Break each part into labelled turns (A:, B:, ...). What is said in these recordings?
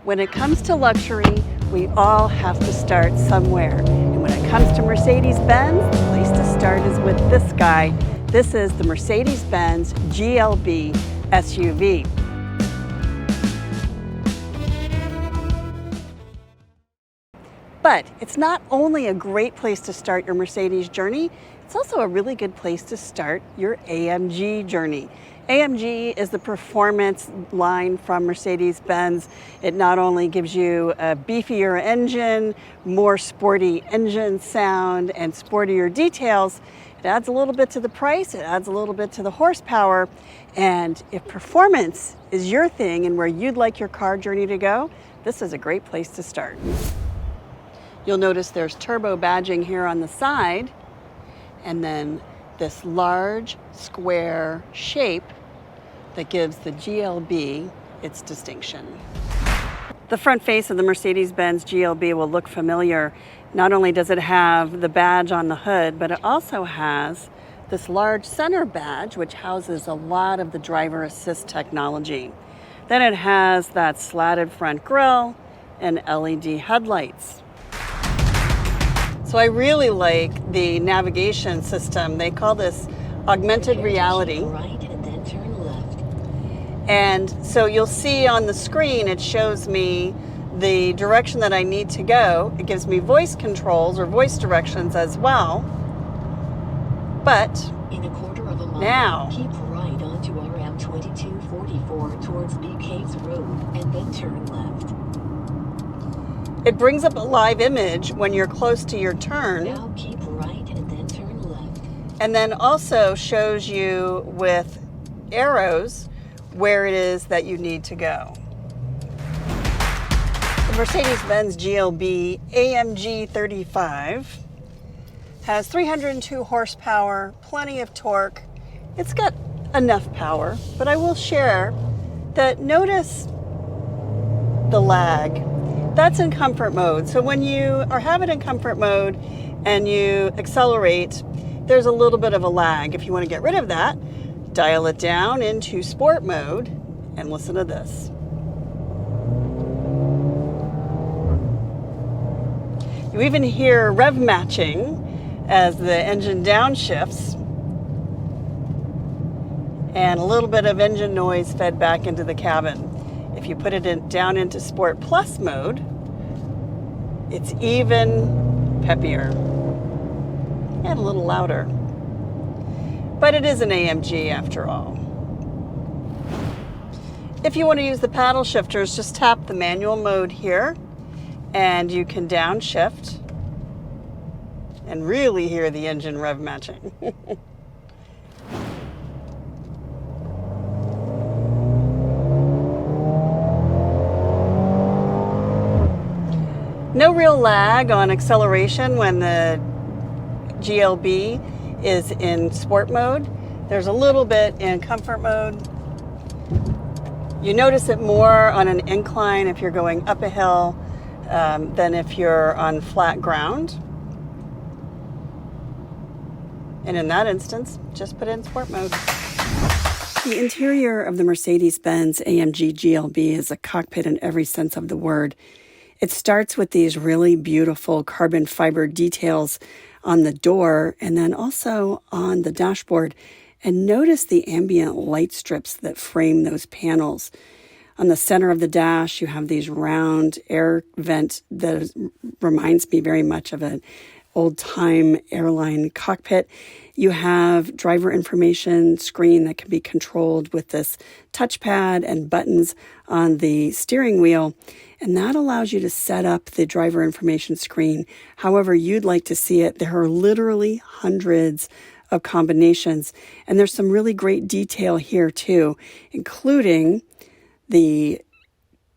A: When it comes to luxury, we all have to start somewhere. And when it comes to Mercedes-Benz, the place to start is with this guy. This is the Mercedes-Benz GLB SUV. But it's not only a great place to start your Mercedes journey, it's also a really good place to start your AMG journey. AMG is the performance line from Mercedes-Benz. It not only gives you a beefier engine, more sporty engine sound, and sportier details, it adds a little bit to the price, it adds a little bit to the horsepower, and if performance is your thing and where you'd like your car journey to go, this is a great place to start. You'll notice there's turbo badging here on the side, and then this large square shape that gives the GLB its distinction. The front face of the Mercedes-Benz GLB will look familiar. Not only does it have the badge on the hood, but it also has this large center badge, which houses a lot of the driver assist technology. Then it has that slatted front grille and LED headlights. So I really like the navigation system. They call this augmented reality.
B: Right, and then turn left.
A: And so you'll see on the screen, it shows me the direction that I need to go. It gives me voice controls or voice directions as well. But
B: in a quarter of a mile,
A: now,
B: keep right onto RM 2244 towards New Caves Road, and then turn left.
A: it brings up a live image when you're close to your turn.
B: Now keep right and then turn left.
A: And then also shows you with arrows where it is that you need to go. The Mercedes-Benz GLB AMG 35 has 302 horsepower, plenty of torque. It's got enough power, but I will share that notice the lag. That's in comfort mode. So when you have it in comfort mode and you accelerate, there's a little bit of a lag. If you want to get rid of that, dial it down into sport mode and listen to this. You even hear rev matching as the engine downshifts, and a little bit of engine noise fed back into the cabin. If you put it down into Sport Plus mode, it's even peppier and a little louder. But it is an AMG after all. If you want to use the paddle shifters, just tap the manual mode here and you can downshift and really hear the engine rev matching. No real lag on acceleration when the GLB is in sport mode. There's a little bit in comfort mode. You notice it more on an incline if you're going up a hill than if you're on flat ground. And in that instance, just put it in sport mode. The interior of the Mercedes-Benz AMG GLB is a cockpit in every sense of the word. It starts with these really beautiful carbon fiber details on the door and then also on the dashboard. And notice the ambient light strips that frame those panels. On the center of the dash, you have these round air vent that reminds me very much of an old-time airline cockpit. You have driver information screen that can be controlled with this touchpad and buttons on the steering wheel. And that allows you to set up the driver information screen however you'd like to see it. There are literally hundreds of combinations. And there's some really great detail here too, including the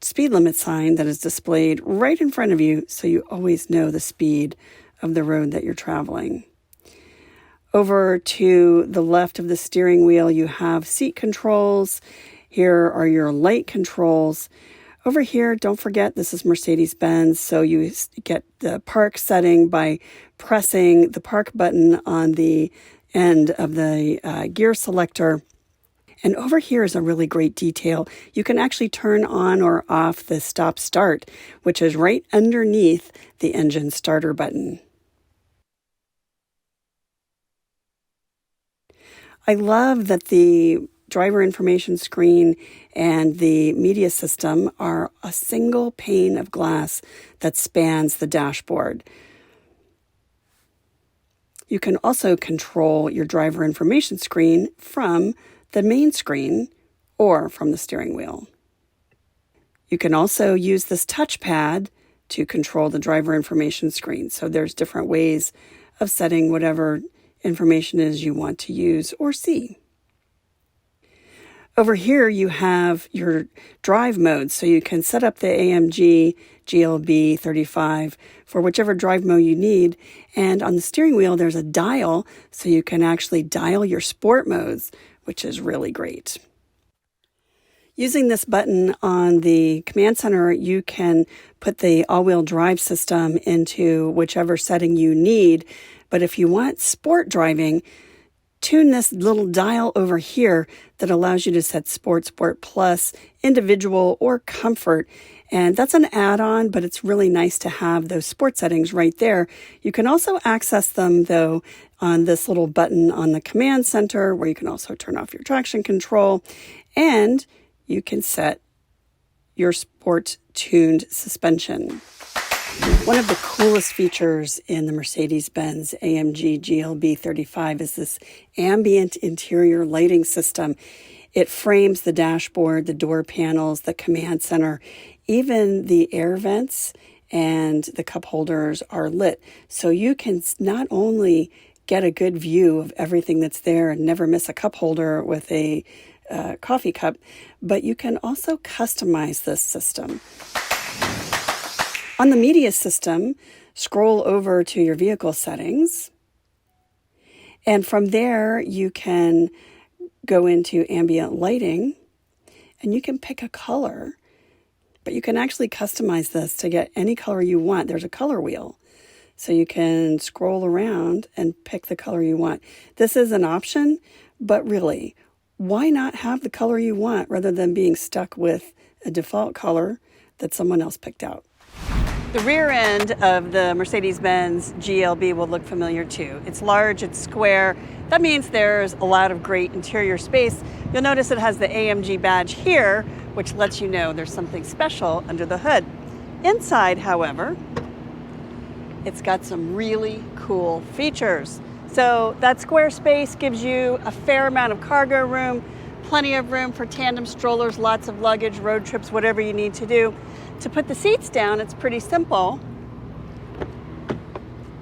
A: speed limit sign that is displayed right in front of you so you always know the speed of the road that you're traveling. Over to the left of the steering wheel, you have seat controls. Here are your light controls. Over here, don't forget, this is Mercedes-Benz, so you get the park setting by pressing the park button on the end of the gear selector. And over here is a really great detail. You can actually turn on or off the stop start, which is right underneath the engine starter button. I love that the driver information screen and the media system are a single pane of glass that spans the dashboard. You can also control your driver information screen from the main screen or from the steering wheel. You can also use this touchpad to control the driver information screen. So there's different ways of setting whatever information is you want to use or see. Over here, you have your drive modes, so you can set up the AMG GLB 35 for whichever drive mode you need. And on the steering wheel, there's a dial, so you can actually dial your sport modes, which is really great. Using this button on the command center, you can put the all-wheel drive system into whichever setting you need. But if you want sport driving, tune this little dial over here that allows you to set Sport, Sport Plus, Individual, or Comfort. And that's an add-on, but it's really nice to have those sport settings right there. You can also access them, though, on this little button on the command center, where you can also turn off your traction control. And you can set your sport-tuned suspension. One of the coolest features in the Mercedes-Benz AMG GLB 35 is this ambient interior lighting system. It frames the dashboard, the door panels, the command center, even the air vents and the cup holders are lit. So you can not only get a good view of everything that's there and never miss a cup holder with a coffee cup, but you can also customize this system. On the media system, scroll over to your vehicle settings, and from there you can go into ambient lighting, and you can pick a color, but you can actually customize this to get any color you want. There's a color wheel, so you can scroll around and pick the color you want. This is an option, but really, why not have the color you want rather than being stuck with a default color that someone else picked out? The rear end of the Mercedes-Benz GLB will look familiar too. It's large, it's square. That means there's a lot of great interior space. You'll notice it has the AMG badge here, which lets you know there's something special under the hood. Inside, however, it's got some really cool features. So that square space gives you a fair amount of cargo room, plenty of room for tandem strollers, lots of luggage, road trips, whatever you need to do. To put the seats down, it's pretty simple,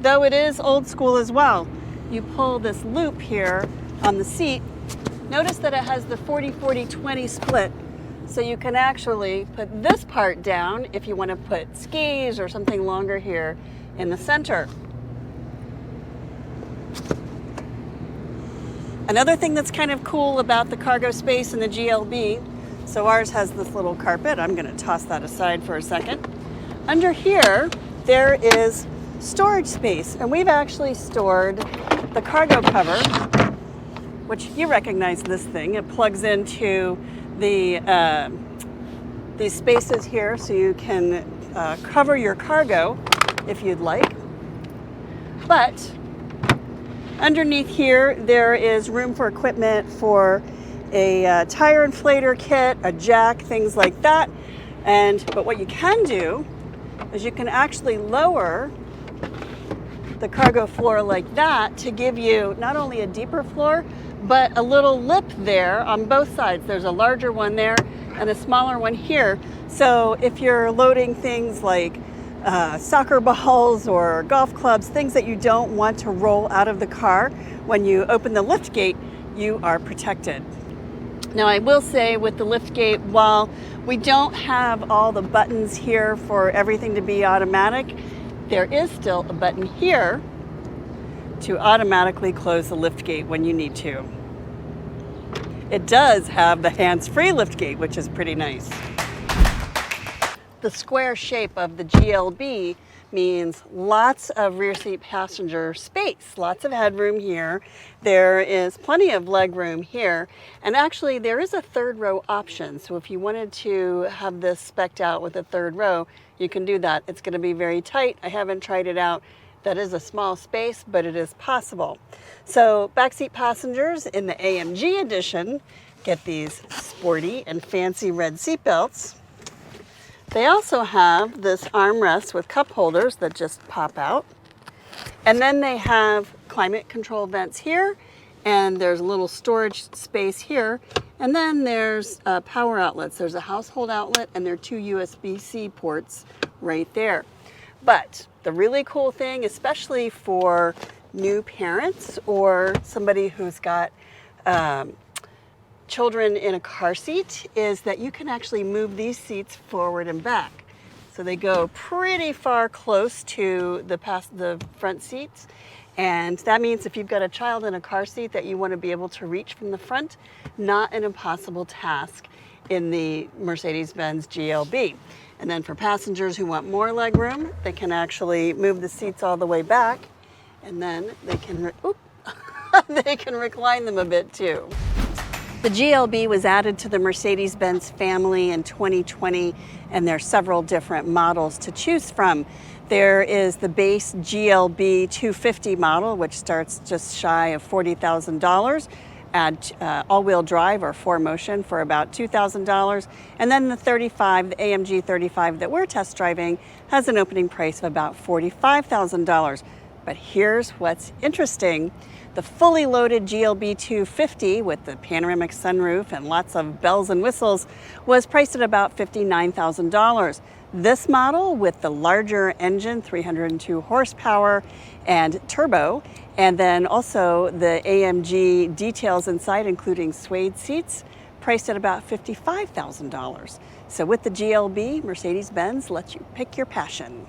A: though it is old school as well. You pull this loop here on the seat. Notice that it has the 40-40-20 split, so you can actually put this part down if you want to put skis or something longer here in the center. Another thing that's kind of cool about the cargo space in the GLB, so ours has this little carpet. I'm going to toss that aside for a second. Under here, there is storage space, and we've actually stored the cargo cover, which you recognize this thing. It plugs into these spaces here, so you can cover your cargo if you'd like. But underneath here, there is room for equipment for a tire inflator kit, a jack, things like that. But what you can do is you can actually lower the cargo floor like that to give you not only a deeper floor, but a little lip there on both sides. There's a larger one there and a smaller one here. So if you're loading things like soccer balls or golf clubs, things that you don't want to roll out of the car, when you open the lift gate, you are protected. Now, I will say with the lift gate, while we don't have all the buttons here for everything to be automatic, there is still a button here to automatically close the lift gate when you need to. It does have the hands-free lift gate, which is pretty nice. The square shape of the GLB means lots of rear seat passenger space, lots of headroom here. There is plenty of leg room here, and actually there is a third row option. So if you wanted to have this spec'd out with a third row, you can do that. It's going to be very tight. I haven't tried it out. That is a small space, but it is possible. So backseat passengers in the AMG edition get these sporty and fancy red seat belts. They also have this armrest with cup holders that just pop out. And then they have climate control vents here, and there's a little storage space here. And then there's power outlets. There's a household outlet, and there are 2 USB-C ports right there. But the really cool thing, especially for new parents or somebody who's got children in a car seat, is that you can actually move these seats forward and back. So they go pretty far close to the front seats. And that means if you've got a child in a car seat that you want to be able to reach from the front, not an impossible task in the Mercedes-Benz GLB. And then for passengers who want more leg room, they can actually move the seats all the way back, and then they can, they can recline them a bit too. The GLB was added to the Mercedes-Benz family in 2020, and there are several different models to choose from. There is the base GLB 250 model, which starts just shy of $40,000. Add all-wheel drive or 4Motion for about $2,000. And then the 35, the AMG 35 that we're test driving, has an opening price of about $45,000. But here's what's interesting. The fully loaded GLB 250 with the panoramic sunroof and lots of bells and whistles was priced at about $59,000. This model with the larger engine, 302 horsepower and turbo, and then also the AMG details inside, including suede seats, priced at about $55,000. So with the GLB, Mercedes-Benz lets you pick your passion.